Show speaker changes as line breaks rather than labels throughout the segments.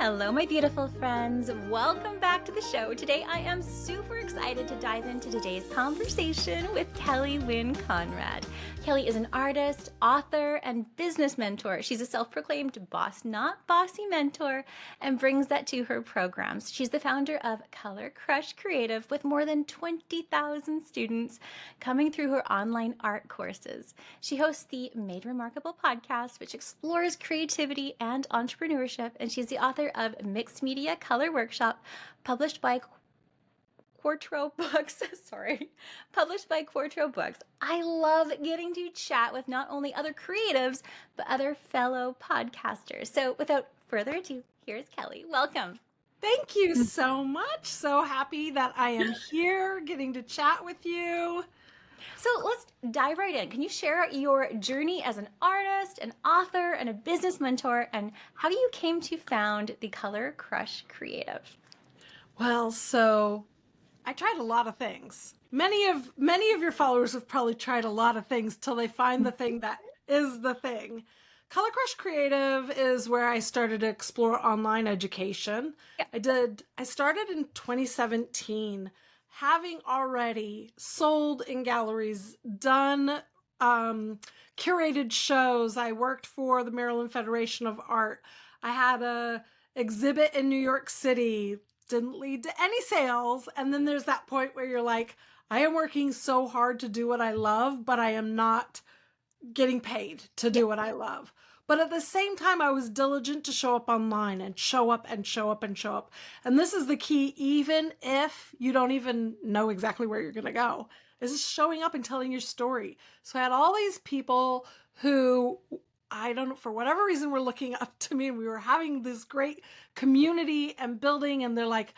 Hello, my beautiful friends. Welcome back to the show. Today, I am super excited to dive into today's conversation with Kellee Wynne Conrad. Kellee is an artist, author, and business mentor. She's a self-proclaimed boss, not bossy mentor, and brings that to her programs. She's the founder of Color Crush Creative with more than 20,000 students coming through her online art courses. She hosts the Made Remarkable podcast, which explores creativity and entrepreneurship, and she's the author of Mixed Media Color Workshop, published by Quartro Books. Published by Quartro Books. I love getting to chat with not only other creatives, but other fellow podcasters. So without further ado, here's Kellee. Welcome.
Thank you so much. So happy that I am here getting to chat with you.
So let's dive right in. Can you share your journey as an artist, an author, and a business mentor, and how you came to found the Color Crush Creative?
Well, so I tried a lot of things. Many of your followers have probably tried a lot of things till they find the thing that is the thing. Color Crush Creative is where I started to explore online education. Yeah. I started in 2017, having already sold in galleries, done curated shows. I worked for the Maryland Federation of Art. I had a exhibit in New York City. Didn't lead to any sales. And then there's that point where you're like, I am working so hard to do what I love, but I am not getting paid to do what I love. But at the same time, I was diligent to show up online and show up and show up and show up. And this is the key, even if you don't even know exactly where you're going to go, is just showing up and telling your story. So I had all these people who, I don't know, for whatever reason, were looking up to me, and we were having this great community and building, and they're like,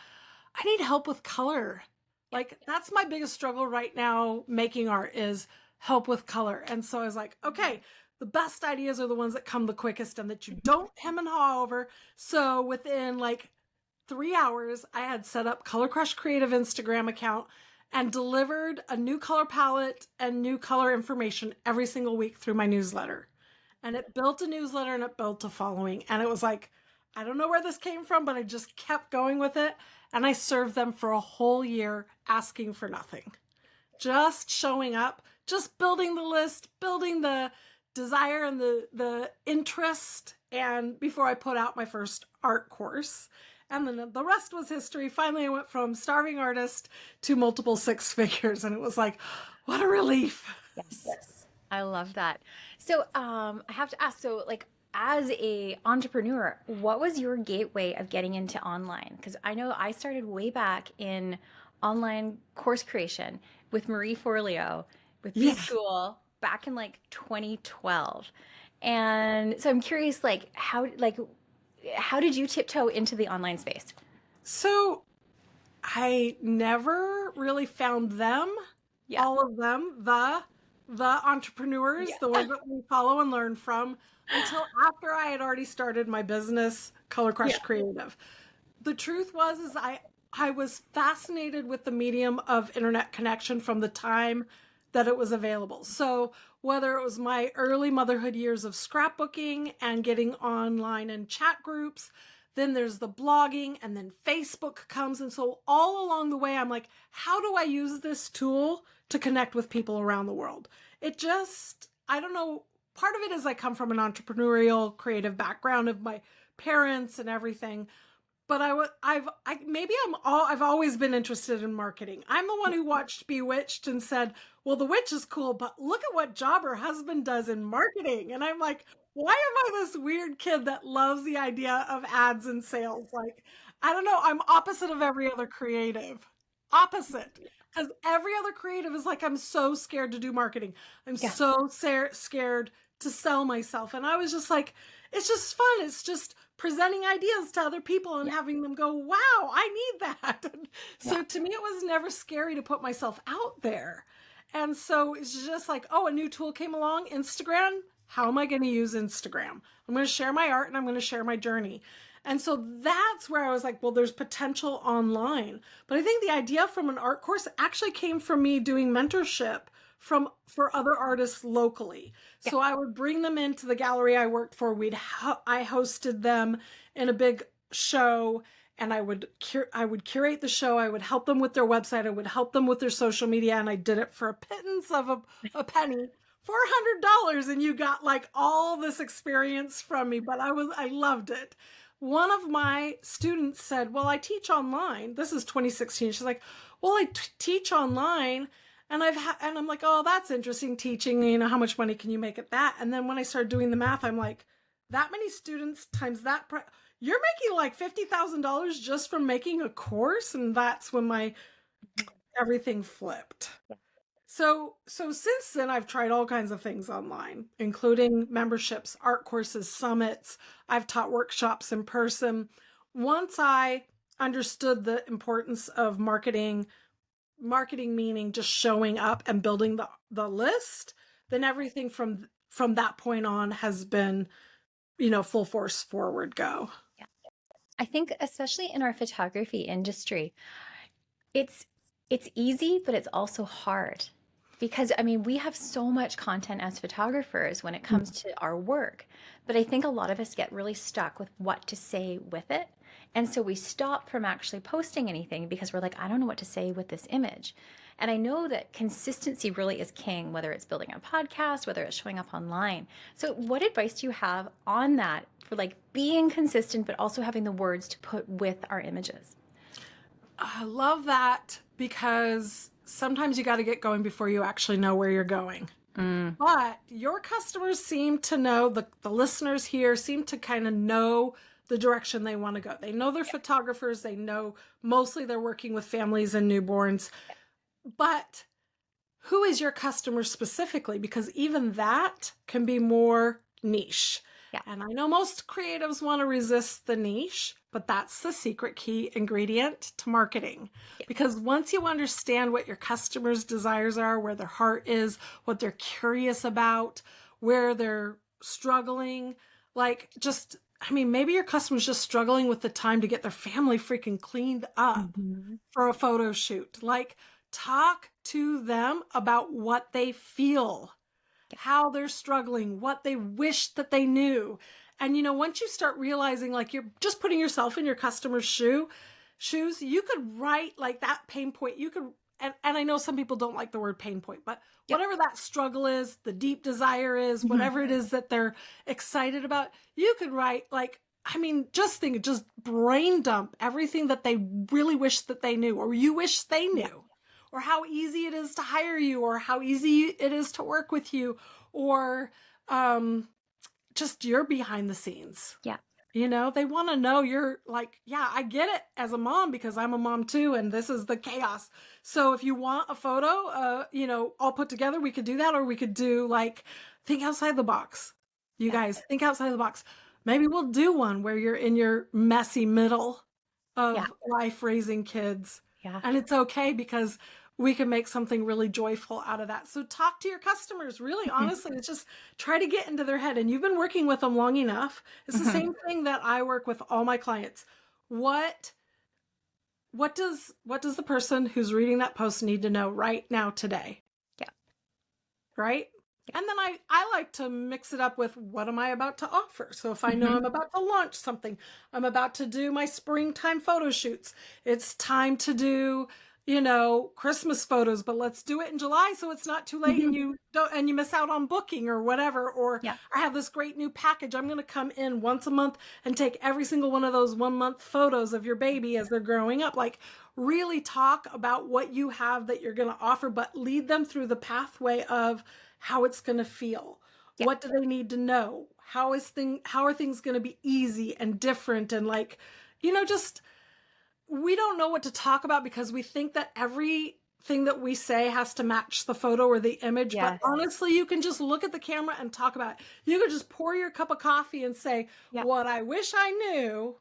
I need help with color. Like, that's my biggest struggle right now, making art, is help with color. And so I was like, okay, the best ideas are the ones that come the quickest and that you don't hem and haw over. So within like 3 hours, I had set up Color Crush Creative Instagram account and delivered a new color palette and new color information every single week through my newsletter. And it built a newsletter and it built a following. And it was like, I don't know where this came from, but I just kept going with it. And I served them for a whole year, asking for nothing. Just showing up, just building the list, building the desire and the interest. And before I put out my first art course, and then the rest was history. Finally, I went from starving artist to multiple six figures. And it was like, what a relief.
Yes. I love that. So I have to ask, so like as a entrepreneur, what was your gateway of getting into online? Because I know I started way back in online course creation with Marie Forleo, with B-School back in like 2012. And so I'm curious, like how did you tiptoe into the online space?
So I never really found them, all of them, the entrepreneurs, the ones that we follow and learn from, until after I had already started my business, Color Crush Creative. The truth was, is I was fascinated with the medium of internet connection from the time that it was available. So whether it was my early motherhood years of scrapbooking and getting online in chat groups, then there's the blogging, and then Facebook comes. And so all along the way, I'm like, how do I use this tool to connect with people around the world? It just, I don't know. Part of it is I come from an entrepreneurial, creative background of my parents and everything. But I've always been interested in marketing. I'm the one who watched Bewitched and said, well, the witch is cool, but look at what job her husband does in marketing. And I'm like, why am I this weird kid that loves the idea of ads and sales? Like, I don't know. I'm opposite of every other creative. Opposite. Because every other creative is like, I'm so scared to do marketing. I'm so scared to sell myself. And I was just like, it's just fun. It's just presenting ideas to other people and having them go, wow, I need that. So to me, it was never scary to put myself out there. And so it's just like, oh, a new tool came along, Instagram. How am I going to use Instagram? I'm going to share my art and I'm going to share my journey. And so that's where I was like, well, there's potential online. But I think the idea from an art course actually came from me doing mentorship for other artists locally. So I would bring them into the gallery I worked for. I hosted them in a big show, and I would curate the show. I would help them with their website. I would help them with their social media, and I did it for a pittance of a penny, $400, and you got like all this experience from me. But I loved it. One of my students said, "Well, I teach online." This is 2016. She's like, "Well, I teach online." And and I'm like, "Oh, that's interesting, teaching, how much money can you make at that?" And then when I started doing the math, I'm like, that many students times that, you're making like $50,000 just from making a course. And that's when everything flipped. So since then, I've tried all kinds of things online, including memberships, art courses, summits. I've taught workshops in person. Once I understood the importance of marketing meaning just showing up and building the list, then everything from that point on has been, full force forward go.
Yeah. I think especially in our photography industry, it's easy, but it's also hard. Because we have so much content as photographers when it comes to our work, but I think a lot of us get really stuck with what to say with it. And so we stop from actually posting anything because we're like, I don't know what to say with this image. And I know that consistency really is king, whether it's building a podcast, whether it's showing up online. So what advice do you have on that for like being consistent, but also having the words to put with our images?
I love that, because sometimes you got to get going before you actually know where you're going. But your customers seem to know, the listeners here seem to kind of know the direction they want to go. They know they're photographers. They know mostly they're working with families and newborns. But who is your customer specifically? Because even that can be more niche.
Yeah.
And I know most creatives want to resist the niche, but that's the secret key ingredient to marketing. Yeah. Because once you understand what your customers' desires are, where their heart is, what they're curious about, where they're struggling, maybe your customer's just struggling with the time to get their family freaking cleaned up for a photo shoot. Talk to them about what they feel, how they're struggling, what they wish that they knew. And, once you start realizing you're just putting yourself in your customer's shoes, you could write that pain point. You could, and I know some people don't like the word pain point, but whatever that struggle is, the deep desire is, whatever it is that they're excited about, you could write just brain dump everything that they really wish that they knew, or you wish they knew. Or how easy it is to hire you, or how easy it is to work with you, or just your behind the scenes.
Yeah.
They want to know you're I get it as a mom, because I'm a mom too, and this is the chaos. So if you want a photo, all put together, we could do that, or we could do think outside the box. You guys, think outside the box. Maybe we'll do one where you're in your messy middle of life raising kids.
Yeah.
And it's okay, because we can make something really joyful out of that. So talk to your customers. Really, honestly, it's just try to get into their head. And you've been working with them long enough. It's the same thing that I work with all my clients. What does the person who's reading that post need to know right now today?
Yeah.
Right? And then I like to mix it up with, what am I about to offer? So if I know I'm about to launch something, I'm about to do my springtime photo shoots. It's time to do, Christmas photos, but let's do it in July so it's not too late and you miss out on booking or whatever. Or I have this great new package. I'm going to come in once a month and take every single one of those 1 month photos of your baby as they're growing up. Really talk about what you have that you're going to offer, but lead them through the pathway of how it's going to feel. What do they need to know? How are things going to be easy and different? And just, we don't know what to talk about, because we think that everything that we say has to match the photo or the image. But honestly, you can just look at the camera and talk about it. You could just pour your cup of coffee and say, what I wish I knew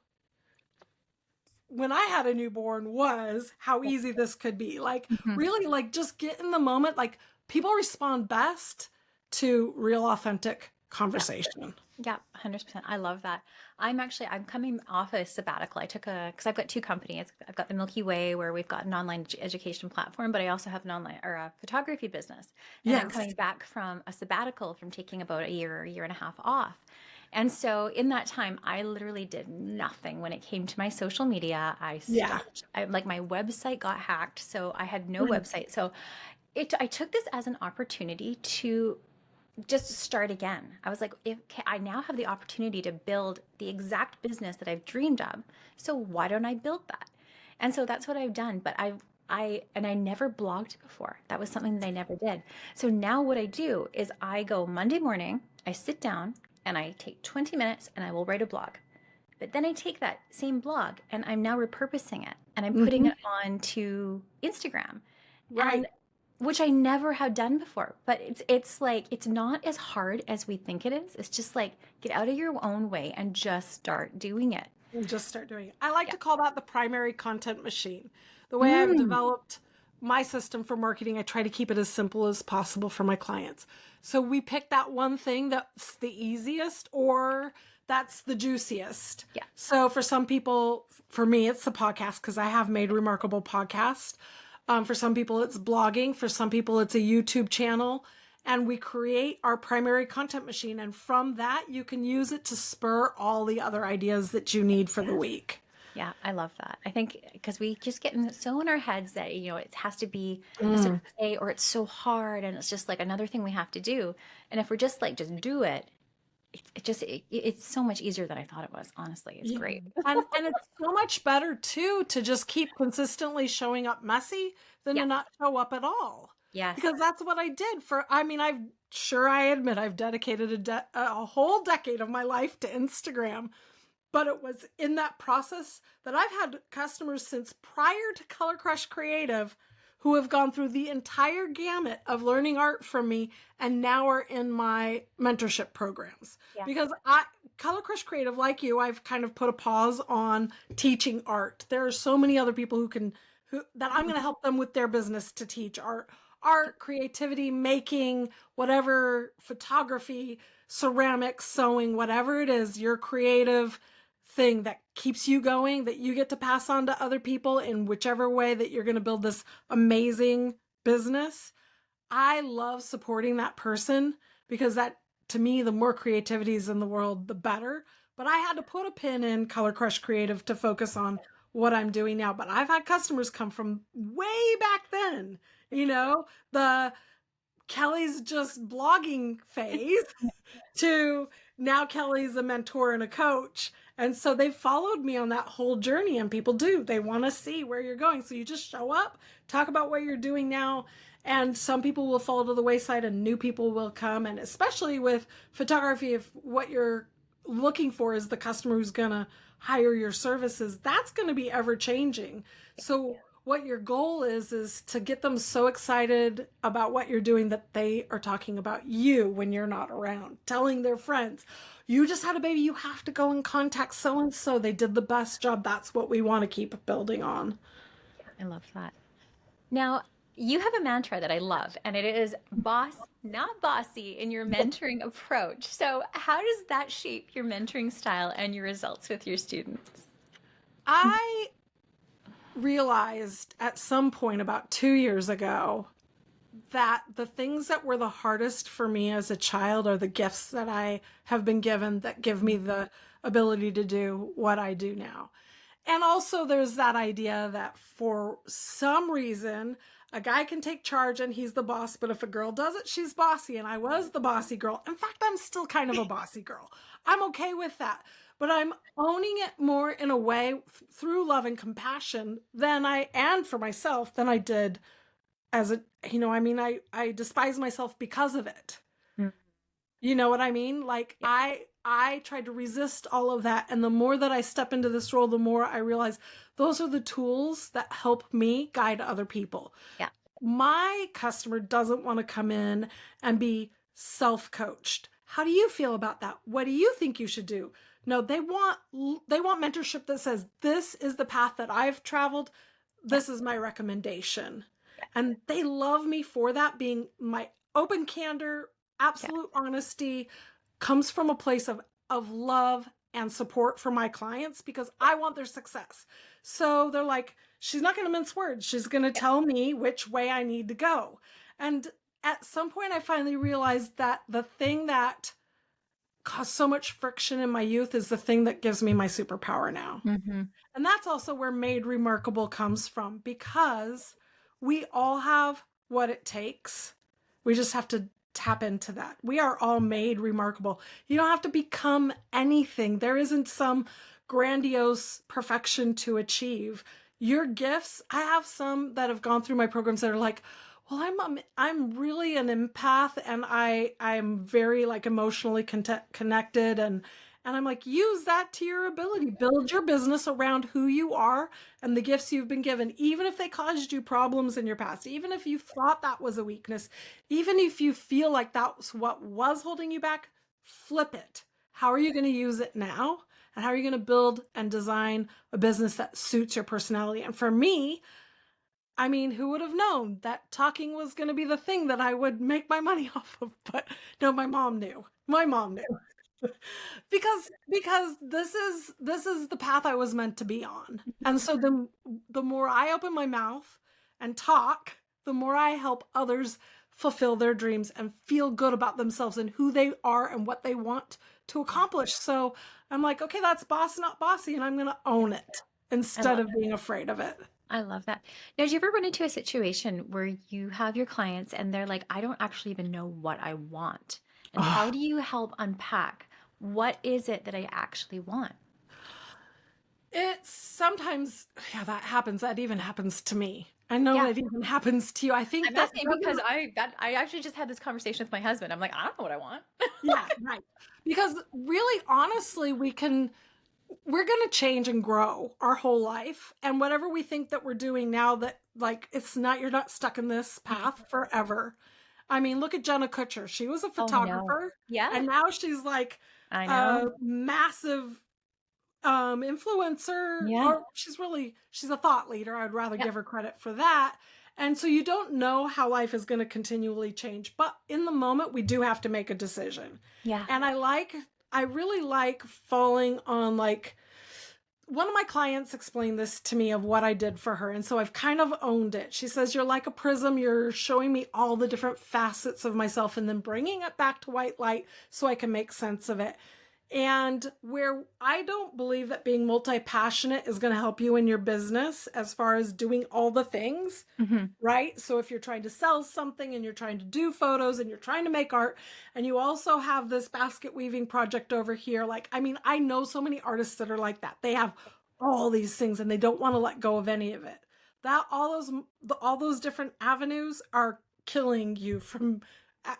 when I had a newborn was how easy this could be. Really, just get in the moment. People respond best to real, authentic conversation.
Yeah, 100%. I love that. I'm coming off a sabbatical. I took because I've got two companies. I've got the Milky Way, where we've got an online education platform, but I also have an online or a photography business. And I'm coming back from a sabbatical, from taking about a year and a half off. And so in that time, I literally did nothing when it came to my social media.
Yeah.
Like my website got hacked, so I had no website. So I took this as an opportunity to just start again. I was like, I now have the opportunity to build the exact business that I've dreamed of. So why don't I build that? And so that's what I've done. But I never blogged before. That was something that I never did. So now what I do is I go Monday morning, I sit down and I take 20 minutes and I will write a blog. But then I take that same blog and I'm now repurposing it and I'm putting it onto Instagram.
Right.
And which I never have done before. But it's like it's not as hard as we think it is. It's just like get out of your own way and just start doing it.
And just start doing it. I like to call that the primary content machine. The way I've developed my system for marketing, I try to keep it as simple as possible for my clients. So we pick that one thing that's the easiest or that's the juiciest.
Yeah.
So for some people, for me, it's the podcast because I have made remarkable podcasts. For some people, it's blogging. For some people, it's a YouTube channel. And we create our primary content machine. And from that, you can use it to spur all the other ideas that you need for the week.
Yeah, I love that. I think because we just get so in our heads that, it has to be a certain way or it's so hard and it's just like another thing we have to do. And if we're just like, just do it, it's so much easier than I thought it was. Honestly, it's great.
And it's so much better too to just keep consistently showing up messy than to not show up at all.
Yes.
Because that's what I did I admit I've dedicated a whole decade of my life to Instagram. But it was in that process that I've had customers since prior to Color Crush Creative who have gone through the entire gamut of learning art from me and now are in my mentorship programs. Yeah. Because Color Crush Creative, like you, I've kind of put a pause on teaching art. There are so many other people that I'm going to help them with their business to teach art, creativity, making, whatever, photography, ceramics, sewing, whatever it is, your creative thing that keeps you going, that you get to pass on to other people in whichever way that you're going to build this amazing business. I love supporting that person because that, to me, the more creativity is in the world, the better. But I had to put a pin in Color Crush Creative to focus on what I'm doing now. But I've had customers come from way back then, the Kellee's just blogging phase to now Kellee's a mentor and a coach. And so they've followed me on that whole journey, and people do. They want to see where you're going. So you just show up, talk about what you're doing now, and some people will fall to the wayside and new people will come. And especially with photography, if what you're looking for is the customer who's going to hire your services, that's going to be ever changing. So what your goal is to get them so excited about what you're doing that they are talking about you when you're not around, telling their friends, you just had a baby, you have to go and contact so-and-so. They did the best job. That's what we want to keep building on.
I love that. Now, you have a mantra that I love, and it is boss, not bossy in your mentoring approach. So how does that shape your mentoring style and your results with your students?
I realized at some point about 2 years ago that the things that were the hardest for me as a child are the gifts that I have been given that give me the ability to do what I do now. And also there's that idea that for some reason, a guy can take charge and he's the boss, but if a girl does it, she's bossy. And I was the bossy girl. In fact, I'm still kind of a bossy girl. I'm okay with that. But I'm owning it more in a way through love and compassion and for myself than I did as I despise myself because of it. You know what I mean? Like I tried to resist all of that. And the more that I step into this role, the more I realize those are the tools that help me guide other people.
Yeah.
My customer doesn't want to come in and be self-coached. How do you feel about that? What do you think you should do? No, they want mentorship that says, this is the path that I've traveled. This is my recommendation. And they love me for that, being my open candor, absolute honesty comes from a place of love and support for my clients because I want their success. So they're like, she's not going to mince words. She's going to tell me which way I need to go. And at some point I finally realized that the thing that caused so much friction in my youth is the thing that gives me my superpower now.
Mm-hmm.
And that's also where Made Remarkable comes from, because we all have what it takes. We just have to tap into that. We are all made remarkable. You don't have to become anything. There isn't some grandiose perfection to achieve. Your gifts, I have some that have gone through my programs that are like, well, I'm really an empath, and I'm very like emotionally connected, and I'm like, use that to your ability. Build your business around who you are and the gifts you've been given, even if they caused you problems in your past, even if you thought that was a weakness, even if you feel like that's what was holding you back, flip it. How are you going to use it now? And how are you going to build and design a business that suits your personality? And for me, I mean, who would have known that talking was going to be the thing that I would make my money off of? But no, my mom knew. My mom knew. Because this is the path I was meant to be on. And so the more I open my mouth and talk, the more I help others fulfill their dreams and feel good about themselves and who they are and what they want to accomplish. So I'm like, okay, that's boss, not bossy, and I'm going to own it instead of being afraid of it.
I love that. Now, do you ever run into a situation where you have your clients and they're like, I don't actually even know what I want? And how do you help unpack what is it that I actually want?
It's sometimes, yeah, that happens. That even happens to me. I know
Yeah.
that even happens to you. I think
I'm asking because I actually just had this conversation with my husband. I'm like, I don't know what I want.
yeah, right. Because really, honestly, we're going to change and grow our whole life. And whatever we think that we're doing now, that like, you're not stuck in this path forever. I mean, look at Jenna Kutcher. She was a
Oh, no.
photographer.
Yeah.
And now she's like
I
a
know.
massive influencer.
Yeah.
Or she's a thought leader. I'd rather
Yep.
give her credit for that. And so you don't know how life is going to continually change. But in the moment, we do have to make a decision.
Yeah.
And I really like falling on like, one of my clients explained this to me of what I did for her. And so I've kind of owned it. She says, you're like a prism. You're showing me all the different facets of myself and then bringing it back to white light so I can make sense of it. And where I don't believe that being multi-passionate is going to help you in your business as far as doing all the things, right? So if you're trying to sell something and you're trying to do photos and you're trying to make art and you also have this basket weaving project over here, like, I mean, I know so many artists that are like that. They have all these things and they don't want to let go of any of it. All those different avenues are killing you from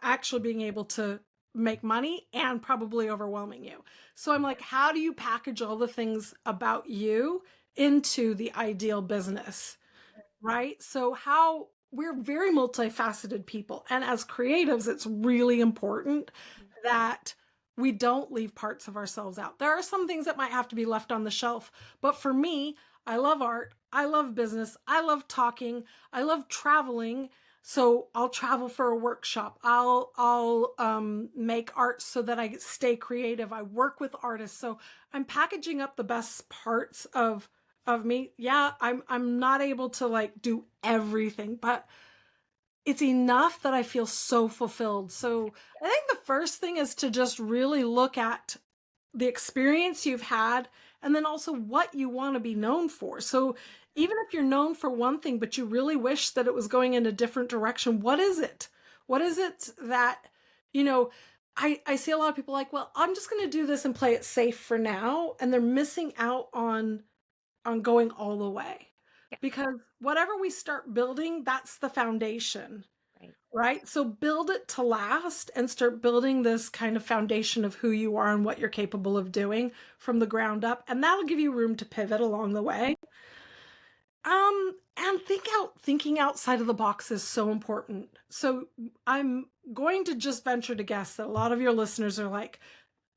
actually being able to make money and probably overwhelming you. So I'm like, how do you package all the things about you into the ideal business, right? So we're very multifaceted people. And as creatives, it's really important that we don't leave parts of ourselves out. There are some things that might have to be left on the shelf. But for me, I love art. I love business. I love talking. I love traveling. So I'll travel for a workshop. I'll make art so that I stay creative. I work with artists. So I'm packaging up the best parts of me. Yeah, I'm not able to like do everything, but it's enough that I feel so fulfilled. So I think the first thing is to just really look at the experience you've had and then also what you want to be known for. So even if you're known for one thing, but you really wish that it was going in a different direction, what is it? What is it that, I see a lot of people like, well, I'm just going to do this and play it safe for now. And they're missing out on going all the way.
Yeah.
Because whatever we start building, that's the foundation,
Right.
right? So build it to last and start building this kind of foundation of who you are and what you're capable of doing from the ground up. And that'll give you room to pivot along the way. And thinking outside of the box is so important. So I'm going to just venture to guess that a lot of your listeners are like,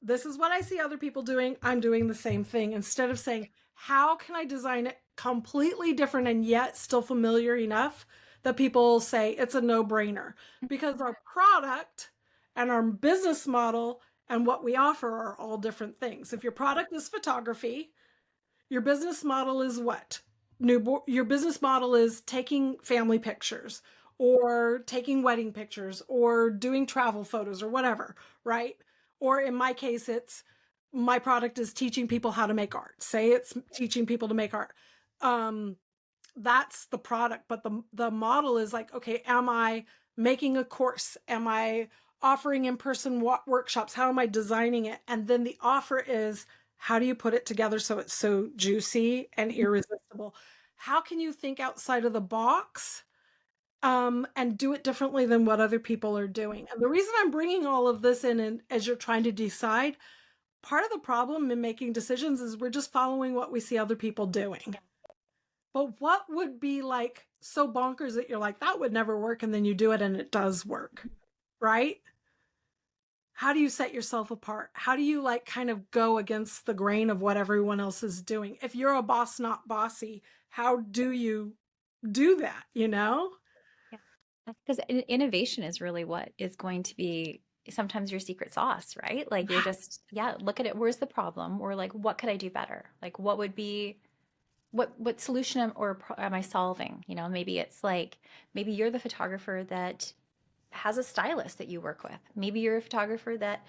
this is what I see other people doing. I'm doing the same thing. Instead of saying, how can I design it completely different and yet still familiar enough that people say it's a no-brainer? Because our product and our business model and what we offer are all different things. If your product is photography, your business model is what? Your business model is taking family pictures or taking wedding pictures or doing travel photos or whatever, right? or in my case, it's my product is teaching people how to make art. Say it's teaching people to make art. That's the product, but the model is like, okay, am I making a course? Am I offering in-person workshops? How am I designing it? And then the offer is, how do you put it together so it's so juicy and irresistible? How can you think outside of the box and do it differently than what other people are doing? And the reason I'm bringing all of this in, and as you're trying to decide, part of the problem in making decisions is we're just following what we see other people doing. But what would be like so bonkers that you're like, that would never work, and then you do it and it does work, right? How do you set yourself apart? How do you like kind of go against the grain of what everyone else is doing? If you're a boss, not bossy, how do you do that, you know?
Yeah. Because innovation is really what is going to be sometimes your secret sauce, right? Like you're just, yeah, look at it. Where's the problem? Or like, what could I do better? Like, what would be, what solution am I solving? You know, maybe it's like, maybe you're the photographer that has a stylist that you work with. Maybe you're a photographer that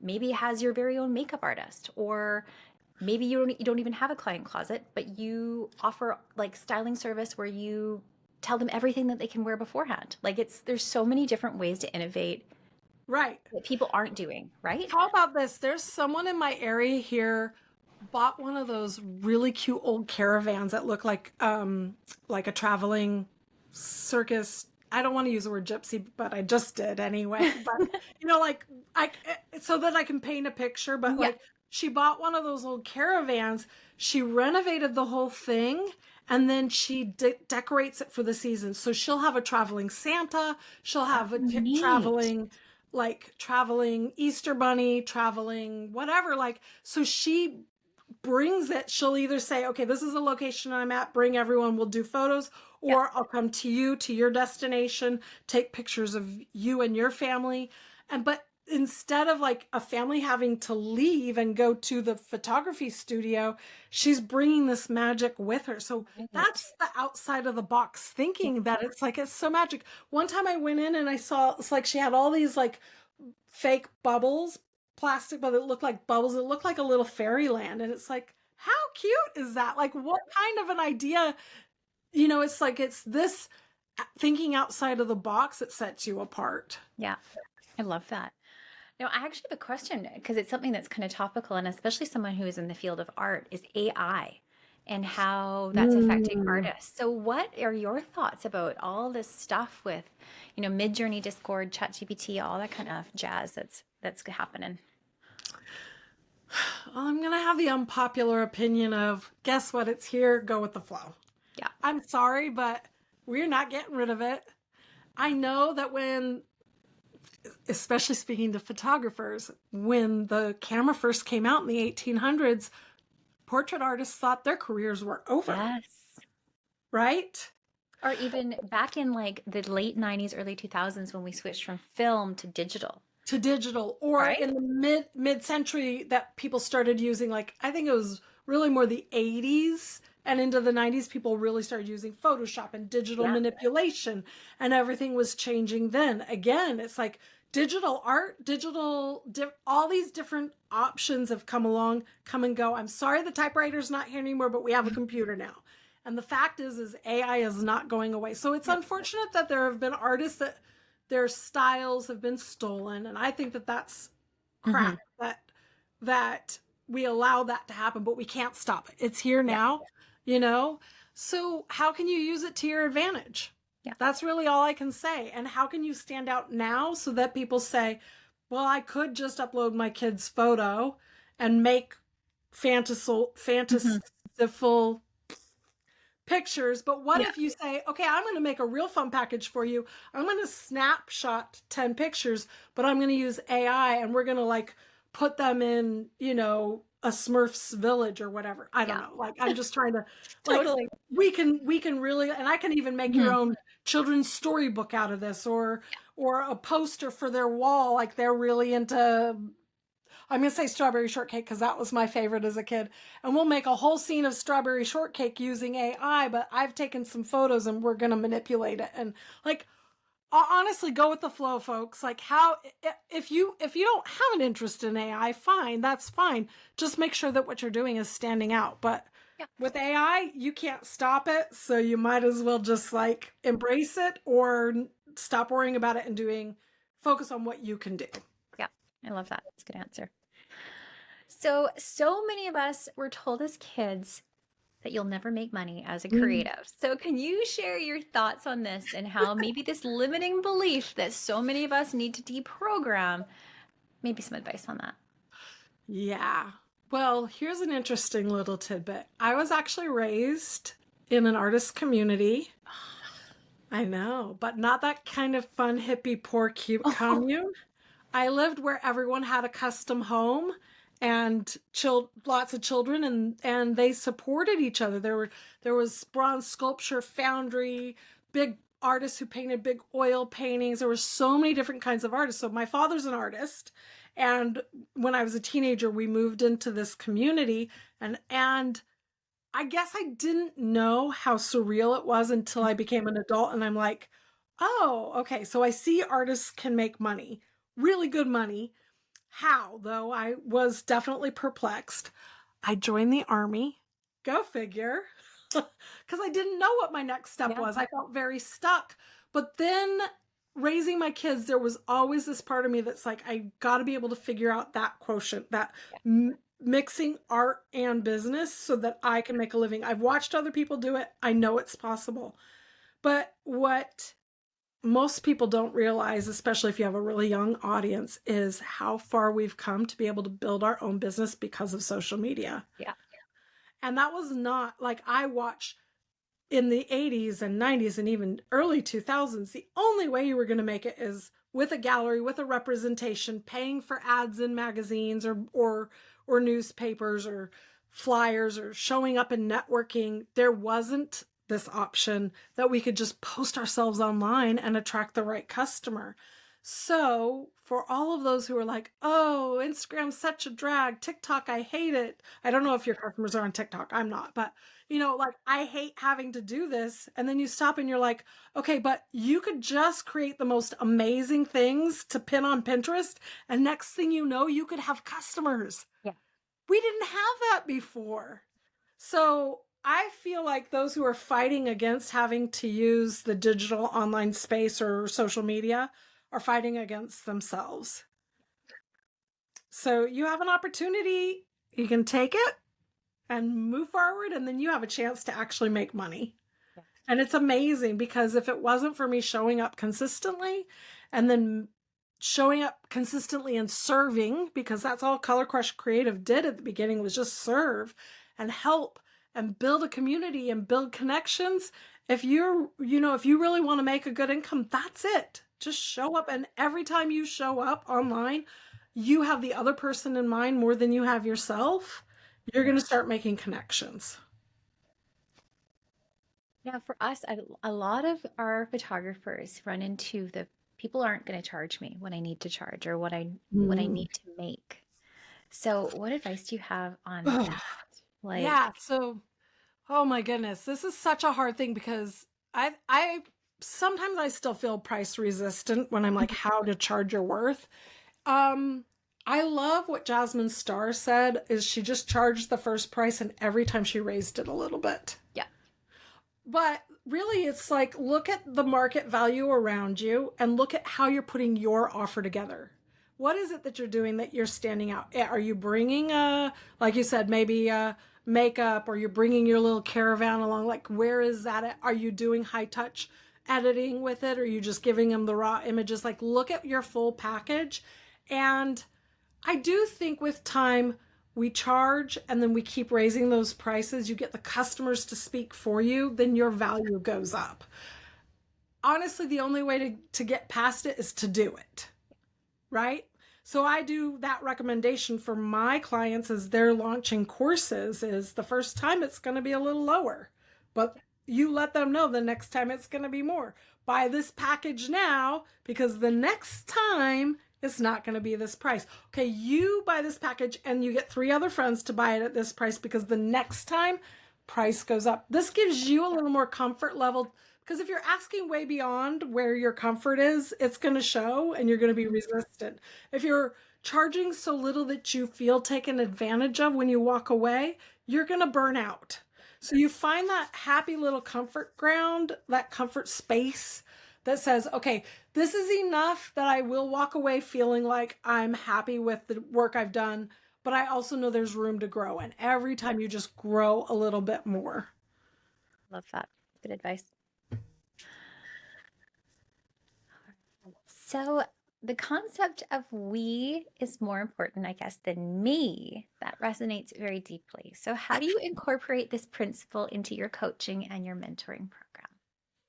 maybe has your very own makeup artist, or maybe you don't even have a client closet, but you offer like styling service where you tell them everything that they can wear beforehand. Like there's so many different ways to innovate,
right,
that people aren't doing, right?
How about this? There's someone in my area here bought one of those really cute old caravans that look like a traveling circus. I don't want to use the word gypsy, but I just did anyway. But you know, like so that I can paint a picture. But like she bought one of those old caravans. She renovated the whole thing, and then she decorates it for the season. So she'll have a traveling Santa. She'll have a traveling Easter bunny, traveling whatever. Like, so she brings it. She'll either say, okay, this is the location I'm at, bring everyone, we'll do photos, or I'll come to you, to your destination, take pictures of you and your family. But instead of like a family having to leave and go to the photography studio, she's bringing this magic with her. So that's the outside of the box thinking, that it's like, it's so magic. One time I went in and I saw, it's like she had all these like fake bubbles, plastic, but it looked like bubbles. It looked like a little fairyland. And it's like, how cute is that? Like, what kind of an idea? You know, it's like, it's this thinking outside of the box that sets you apart.
Yeah, I love that. Now, I actually have a question, because it's something that's kind of topical, and especially someone who is in the field of art, is AI and how that's affecting artists. So what are your thoughts about all this stuff with, you know, Midjourney, Discord, ChatGPT, all that kind of jazz that's happening?
Well, I'm going to have the unpopular opinion of, guess what? It's here. Go with the flow.
Yeah.
I'm sorry, but we're not getting rid of it. I know that when, especially speaking to photographers, when the camera first came out in the 1800s, portrait artists thought their careers were over.
Yes.
Right?
Or even back in like the late 90s, early 2000s, when we switched from film to digital. Or right?
In the mid-century that people started using, like, I think it was really more the 80s and into the 90s, people really started using Photoshop and digital manipulation, and everything was changing then. Again, it's like digital art, all these different options have come along, come and go. I'm sorry the typewriter's not here anymore, but we have a computer now. And the fact is AI is not going away. So it's unfortunate that there have been artists that their styles have been stolen. And I think that that's crap, that we allow that to happen, but we can't stop it. It's here now, you know? So how can you use it to your advantage? Yeah. That's really all I can say. And how can you stand out now so that people say, well, I could just upload my kid's photo and make fanciful pictures, but what if you say, okay, I'm going to make a real fun package for you. I'm going to snapshot 10 pictures, but I'm going to use AI, and we're going to like put them in, you know, a Smurfs village or whatever. I don't know. Like, I'm just trying to
Totally.
We can really, and I can even make your own children's storybook out of this, or a poster for their wall. Like, they're really into, I'm going to say strawberry shortcake because that was my favorite as a kid. And we'll make a whole scene of strawberry shortcake using AI, but I've taken some photos and we're going to manipulate it. And like, honestly, go with the flow, folks. Like if you don't have an interest in AI, fine, that's fine. Just make sure that what you're doing is standing out. But
Yeah.
with AI, you can't stop it, so you might as well just like embrace it or stop worrying about it and focus on what you can do.
Yeah, I love that. That's a good answer. So many of us were told as kids that you'll never make money as a creative. So can you share your thoughts on this and how maybe this limiting belief that so many of us need to deprogram, maybe some advice on that?
Yeah. Well, here's an interesting little tidbit. I was actually raised in an artist community. I know, but not that kind of fun, hippie, poor, cute commune. I lived where everyone had a custom home and lots of children, and they supported each other. There was bronze sculpture, foundry, big artists who painted big oil paintings. There were so many different kinds of artists. So my father's an artist, and when I was a teenager, we moved into this community, and I guess I didn't know how surreal it was until I became an adult, and I'm like, oh, okay, so I see artists can make money, really good money. How, though? I was definitely perplexed. I joined the Army. Go figure. Because I didn't know what my next step was. I felt very stuck. But then raising my kids, there was always this part of me that's like, I got to be able to figure out that quotient, that mixing art and business so that I can make a living. I've watched other people do it. I know it's possible. But what most people don't realize, especially if you have a really young audience, is how far we've come to be able to build our own business because of social media.
Yeah.
And that was not like I watched in the 80s and 90s and even early 2000s. The only way you were going to make it is with a gallery, with a representation, paying for ads in magazines or newspapers or flyers or showing up and networking. There wasn't this option that we could just post ourselves online and attract the right customer. So for all of those who are like, oh, Instagram's such a drag, TikTok, I hate it. I don't know if your customers are on TikTok. I'm not, but like I hate having to do this. And then you stop and you're like, okay, but you could just create the most amazing things to pin on Pinterest. And next thing you know, you could have customers.
Yeah.
We didn't have that before. So I feel like those who are fighting against having to use the digital online space or social media are fighting against themselves. So you have an opportunity, you can take it and move forward, and then you have a chance to actually make money. Yeah. And it's amazing because if it wasn't for me showing up consistently and then showing up consistently and serving, because that's all Color Crush Creative did at the beginning, was just serve and help and build a community and build connections. If you really want to make a good income, that's it. Just show up. And every time you show up online, you have the other person in mind more than you have yourself. You're going to start making connections.
Yeah, for us, a lot of our photographers run into the people aren't going to charge me what I need to charge or what I need to make. So what advice do you have on that?
So, oh my goodness, this is such a hard thing because I sometimes I still feel price resistant when I'm like, how to charge your worth. I love what Jasmine Star said is she just charged the first price and every time she raised it a little bit.
Yeah.
But really it's like, look at the market value around you and look at how you're putting your offer together. What is it that you're doing that you're standing out? Are you bringing like you said, maybe makeup, or you're bringing your little caravan along? Like, where is that at? Are you doing high touch editing with it? Or are you just giving them the raw images? Like, look at your full package. And I do think with time we charge and then we keep raising those prices. You get the customers to speak for you, then your value goes up. Honestly, the only way to get past it is to do it, right? So I do that recommendation for my clients as they're launching courses is the first time it's going to be a little lower, but you let them know the next time it's going to be more. Buy this package now because the next time it's not going to be this price. Okay, you buy this package and you get 3 other friends to buy it at this price because the next time price goes up. This gives you a little more comfort level Because if you're asking way beyond where your comfort is, it's going to show and you're going to be resistant. If you're charging so little that you feel taken advantage of when you walk away, you're going to burn out. So you find that happy little comfort ground, that comfort space that says, okay, this is enough that I will walk away feeling like I'm happy with the work I've done, but I also know there's room to grow. And every time you just grow a little bit more.
Love that. Good advice. So the concept of we is more important, I guess, than me. That resonates very deeply. So how do you incorporate this principle into your coaching and your mentoring program?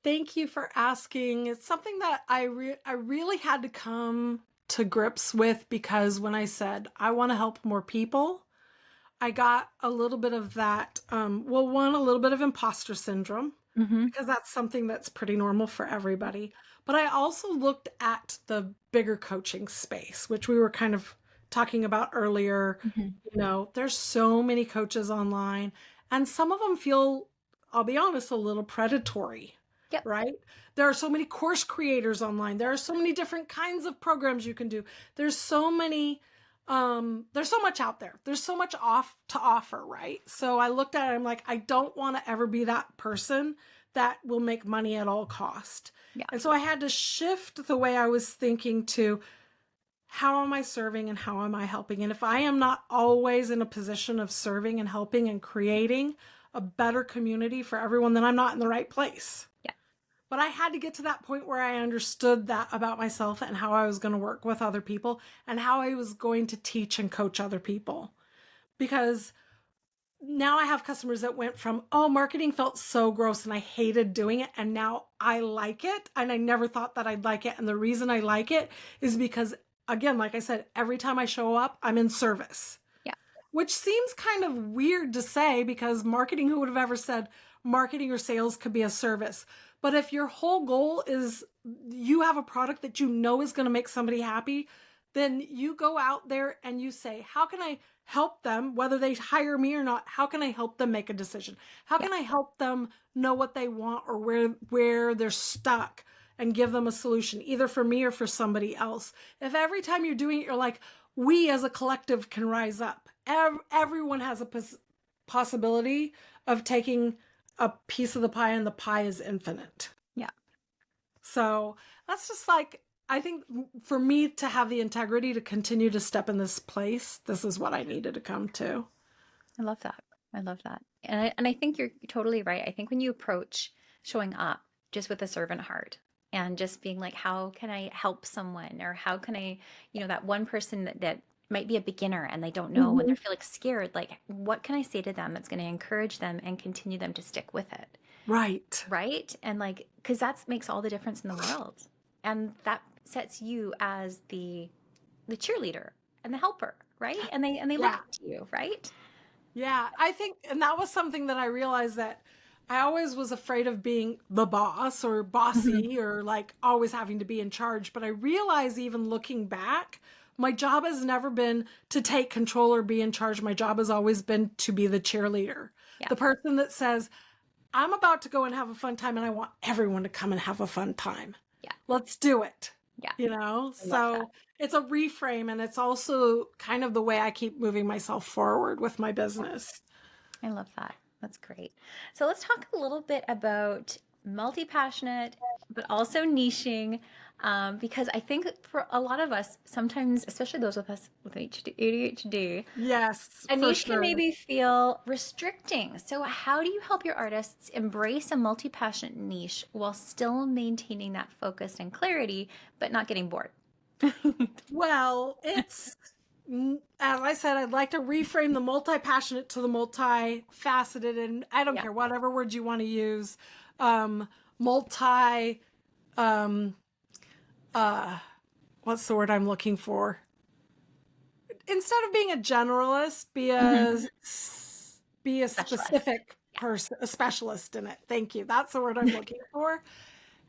Thank you for asking. It's something that I really had to come to grips with, because when I said I want to help more people, I got a little bit of that. A little bit of imposter syndrome, because that's something that's pretty normal for everybody. But I also looked at the bigger coaching space, which we were kind of talking about earlier. There's so many coaches online, and some of them feel, I'll be honest, a little predatory.
Yep.
Right? There are so many course creators online. There are so many different kinds of programs you can do. There's so much out there. There's so much to offer, right? So I looked at it, I'm like, I don't want to ever be that person that will make money at all cost.
Yeah.
And so I had to shift the way I was thinking to, how am I serving and how am I helping? And if I am not always in a position of serving and helping and creating a better community for everyone, then I'm not in the right place.
Yeah.
But I had to get to that point where I understood that about myself and how I was going to work with other people and how I was going to teach and coach other people. Because now I have customers that went from, oh, marketing felt so gross and I hated doing it, and now I like it, and I never thought that I'd like it. And the reason I like it is because, again, like I said, every time I show up, I'm in service.
Yeah.
Which seems kind of weird to say, because marketing, who would have ever said marketing or sales could be a service? But if your whole goal is you have a product that you know is going to make somebody happy, then you go out there and you say, how can I help them, whether they hire me or not? How can I help them make a decision? How can I help them know what they want or where they're stuck, and give them a solution, either for me or for somebody else? If every time you're doing it, you're like, we as a collective can rise up. Everyone has a possibility of taking a piece of the pie, and the pie is infinite.
Yeah.
So that's just like, I think for me to have the integrity to continue to step in this place, this is what I needed to come to.
I love that. I love that. And I think you're totally right. I think when you approach showing up just with a servant heart and just being like, how can I help someone? Or how can I, that one person that might be a beginner and they don't know, when they're feeling scared, like, what can I say to them that's going to encourage them and continue them to stick with it?
Right.
Right. And like, because that makes all the difference in the world. And that sets you as the cheerleader and the helper, right? And they look up to you, right?
Yeah, I think, and that was something that I realized, that I always was afraid of being the boss or bossy or like always having to be in charge. But I realized, even looking back, my job has never been to take control or be in charge. My job has always been to be the cheerleader, the person that says, I'm about to go and have a fun time, and I want everyone to come and have a fun time.
Yeah.
Let's do it.
Yeah.
So it's a reframe, and it's also kind of the way I keep moving myself forward with my business.
I love that. That's great. So let's talk a little bit about multi-passionate, but also niching, because I think for a lot of us, sometimes, especially those of us with ADHD,
yes,
a niche can maybe feel restricting. So how do you help your artists embrace a multi-passionate niche while still maintaining that focus and clarity, but not getting bored?
Well, it's, as I said, I'd like to reframe the multi-passionate to the multi-faceted, and I don't care, whatever word you want to use. What's the word I'm looking for? Instead of being a generalist, be a specific person, a specialist in it. Thank you. That's the word I'm looking for.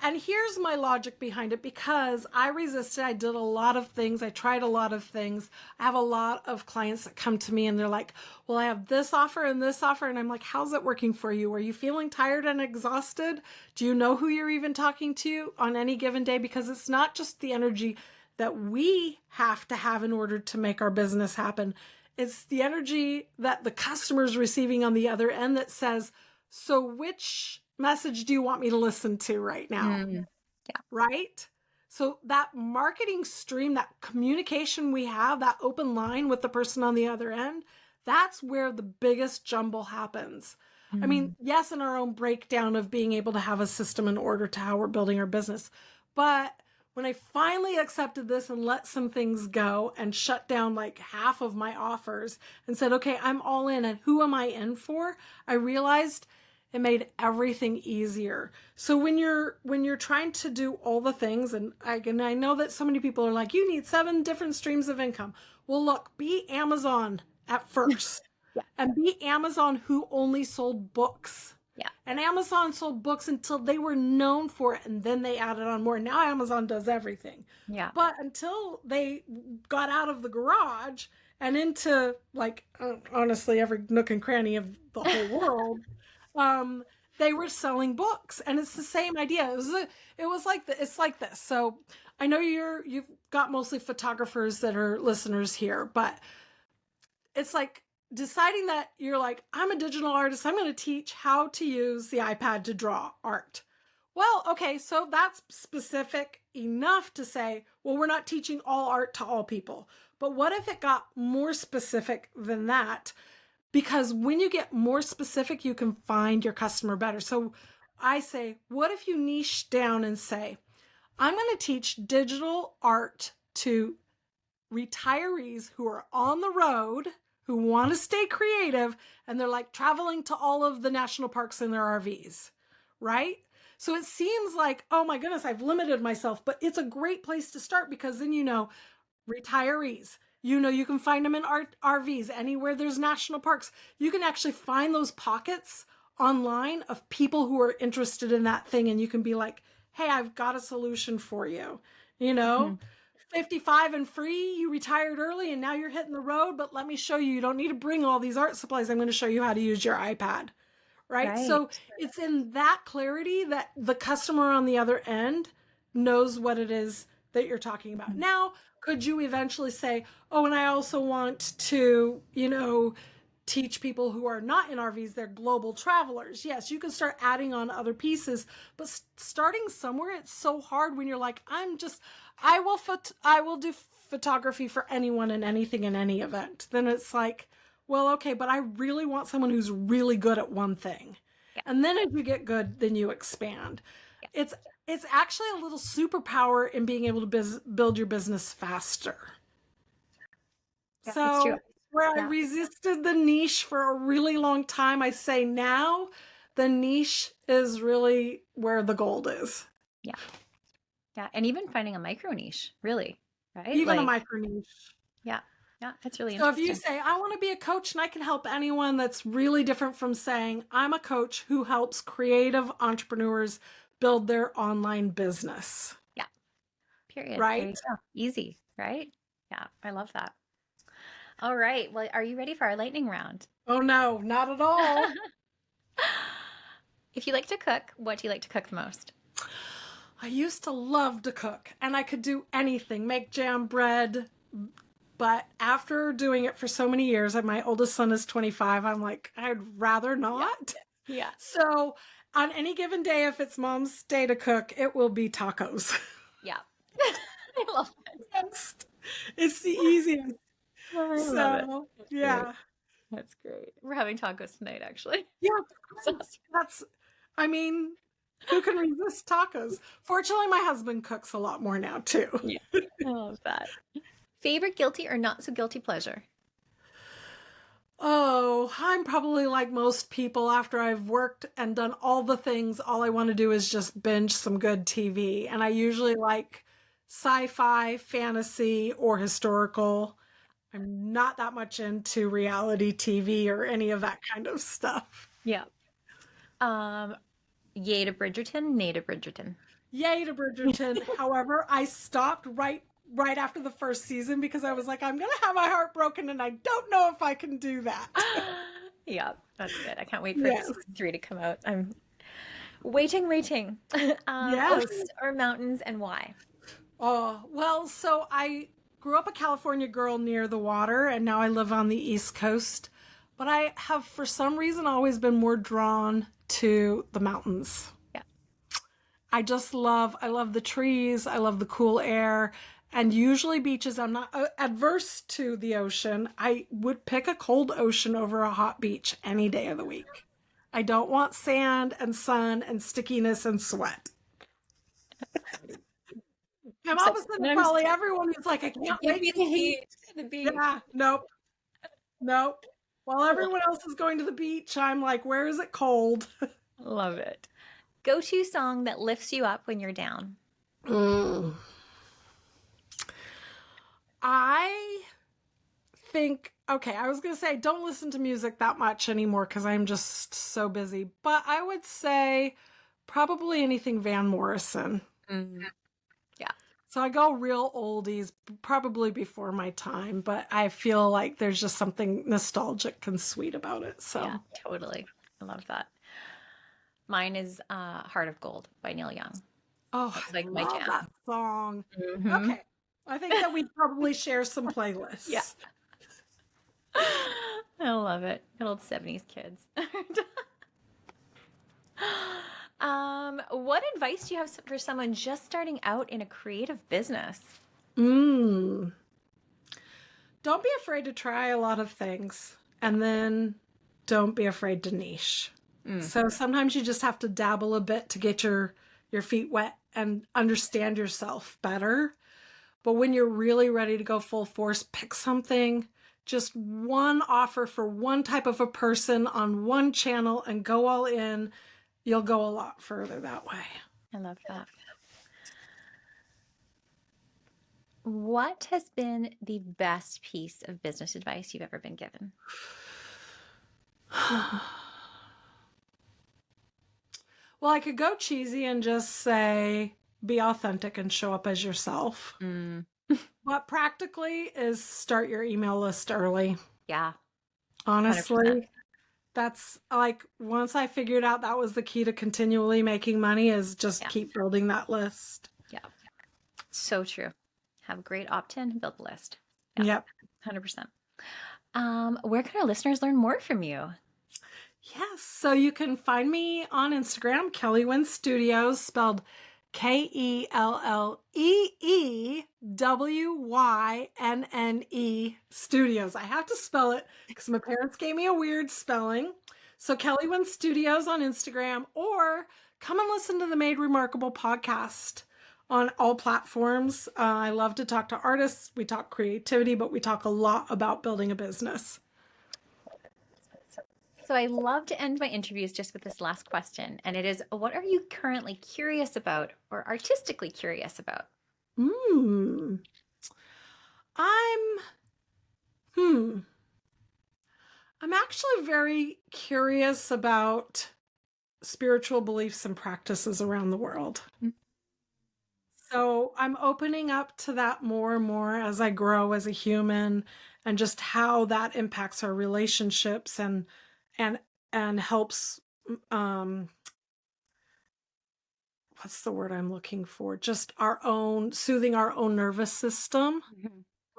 And here's my logic behind it, because I resisted. I did a lot of things. I tried a lot of things. I have a lot of clients that come to me and they're like, well, I have this offer and this offer. And I'm like, how's it working for you? Are you feeling tired and exhausted? Do you know who you're even talking to on any given day? Because it's not just the energy that we have to have in order to make our business happen. It's the energy that the customer's receiving on the other end that says, so which message do you want me to listen to right now?
Yeah.
Right? So that marketing stream, that communication we have, that open line with the person on the other end, that's where the biggest jumble happens. I mean, yes, in our own breakdown of being able to have a system in order to how we're building our business. But when I finally accepted this and let some things go and shut down like half of my offers and said, okay, I'm all in, and who am I in for? I realized it made everything easier. So when you're trying to do all the things, and I know that so many people are like, you need 7 different streams of income. Well, look, be Amazon at first.
Yeah.
And be Amazon who only sold books.
Yeah.
And Amazon sold books until they were known for it, and then they added on more. Now Amazon does everything.
Yeah.
But until they got out of the garage and into, like, honestly, every nook and cranny of the whole world, they were selling books. And it's the same idea. It's like this. So I know you've got mostly photographers that are listeners here, but it's like deciding that you're like, I'm a digital artist. I'm going to teach how to use the iPad to draw art. Well, okay, so that's specific enough to say, well, we're not teaching all art to all people. But what if it got more specific than that? Because when you get more specific, you can find your customer better. So I say, what if you niche down and say, I'm going to teach digital art to retirees who are on the road, who want to stay creative, and they're like traveling to all of the national parks in their RVs, right? So it seems like, oh my goodness, I've limited myself, but it's a great place to start, because then retirees, you can find them in RVs, anywhere there's national parks. You can actually find those pockets online of people who are interested in that thing, and you can be like, hey, I've got a solution for you, 55 and free, you retired early and now you're hitting the road, but let me show you, you don't need to bring all these art supplies. I'm going to show you how to use your iPad, right? So it's in that clarity that the customer on the other end knows what it is that you're talking about. Now, could you eventually say, oh, and I also want to, teach people who are not in RVs, they're global travelers. Yes, you can start adding on other pieces, but starting somewhere, it's so hard when you're like, I will do photography for anyone and anything in any event. Then it's like, well, okay, but I really want someone who's really good at one thing. Yeah. And then if you get good, then you expand. Yeah. It's actually a little superpower in being able to build your business faster. Yeah, so that's true. Where I resisted the niche for a really long time, I say now the niche is really where the gold is.
Yeah. Yeah. And even finding a micro niche, really, right?
Even a micro niche.
Yeah. Yeah. That's really
interesting.
So
if you say, I want to be a coach and I can help anyone, that's really different from saying, I'm a coach who helps creative entrepreneurs build their online business.
Yeah. Period.
Right?
Easy, right? Yeah. I love that. All right. Well, are you ready for our lightning round?
Oh, no, not at all.
If you like to cook, what do you like to cook the most?
I used to love to cook, and I could do anything, make jam bread. But after doing it for so many years, and my oldest son is 25, I'm like, I'd rather not.
Yeah.
So on any given day, if it's mom's day to cook, it will be tacos.
Yeah. I love it.
It's the easiest.
I love it.
Yeah.
That's great. We're having tacos tonight, actually.
Yeah. Who can resist tacos? Fortunately, my husband cooks a lot more now, too.
Yeah. I love that. Favorite guilty or not so guilty pleasure?
Oh, I'm probably like most people. After I've worked and done all the things, all I want to do is just binge some good TV. And I usually like sci-fi, fantasy, or historical. I'm not that much into reality TV or any of that kind of stuff.
Yeah. Yay to Bridgerton, nay to Bridgerton.
Yay to Bridgerton. However, I stopped right after the first season because I was like, I'm gonna have my heart broken, and I don't know if I can do that.
Yeah, that's good. I can't wait for
Yes.
season 3 to come out. I'm waiting.
Yes.
Oceans or mountains, and why?
Oh, well, so I grew up a California girl near the water, and now I live on the East Coast. But I have, for some reason, always been more drawn to the mountains.
Yeah.
I love the trees. I love the cool air. And usually beaches, I'm not adverse to the ocean. I would pick a cold ocean over a hot beach any day of the week. I don't want sand and sun and stickiness and sweat. I'm opposite to probably everyone who's like, I can't
Give
wait
me
to heat.
the beach.
Yeah, nope. While everyone else is going to the beach, I'm like, where is it cold?
Love it. Go-to song that lifts you up when you're down.
I think, okay, I was going to say I don't listen to music that much anymore because I'm just so busy. But I would say probably anything Van Morrison.
Yeah.
So I go real oldies, probably before my time, but I feel like there's just something nostalgic and sweet about it. So
Yeah, totally. I love that. Mine is Heart of Gold by Neil Young.
Oh,
That's like
I
my
love
jam.
that song.
Mhm.
Okay. I think that we probably share some playlists.
Yeah. I love it. Good old 70s kids. What advice do you have for someone just starting out in a creative business?
Don't be afraid to try a lot of things, and then don't be afraid to niche. So sometimes you just have to dabble a bit to get your feet wet and understand yourself better. But when you're really ready to go full force, pick something, just one offer for one type of a person on one channel and go all in. You'll go a lot further that way.
I love that. What has been the best piece of business advice you've ever been given?
Well, I could go cheesy and just say, be authentic and show up as yourself. What practically is start your email list early.
Yeah.
Honestly,
100%.
that's like, once I figured out that was the key to continually making money is just keep building that list.
Yeah. So true. Have a great opt-in, build the list.
Yep.
100%. Where can our listeners learn more from you?
Yes. So you can find me on Instagram, Kellee Wynne Studios, spelled KelleeWynne Studios. I have to spell it because my parents gave me a weird spelling. So Kellee Wynne Studios on Instagram, or come and listen to the Made Remarkable podcast on all platforms. I love to talk to artists. We talk creativity, but we talk a lot about building a business.
So I love to end my interviews just with this last question, and it is, what are you currently curious about or artistically curious about?
I'm actually very curious about spiritual beliefs and practices around the world. So I'm opening up to that more and more as I grow as a human, and just how that impacts our relationships and helps, what's the word I'm looking for? Just soothing our own nervous system,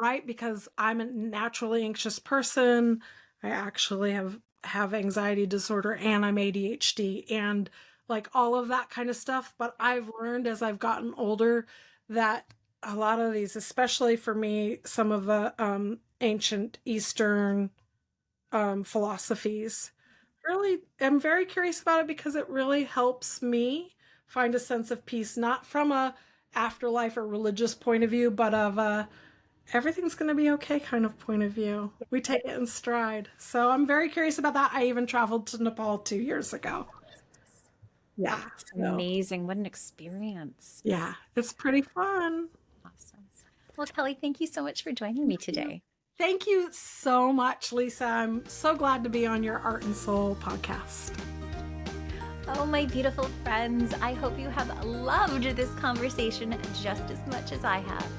right? Because I'm a naturally anxious person. I actually have anxiety disorder, and I'm ADHD, and like all of that kind of stuff. But I've learned as I've gotten older that a lot of these, especially for me, some of the ancient Eastern philosophies, really, I'm very curious about it because it really helps me find a sense of peace, not from a afterlife or religious point of view, but of a everything's going to be okay kind of point of view. We take it in stride. So I'm very curious about that. I even traveled to Nepal 2 years ago. Yeah.
Amazing. What an experience.
Yeah, it's pretty fun.
Awesome. Well, Kellee, thank you so much for joining me today.
Thank you so much, Lisa. I'm so glad to be on your Art and Soul podcast.
Oh, my beautiful friends, I hope you have loved this conversation just as much as I have.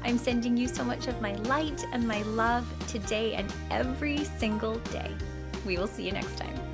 I'm sending you so much of my light and my love today and every single day. We will see you next time.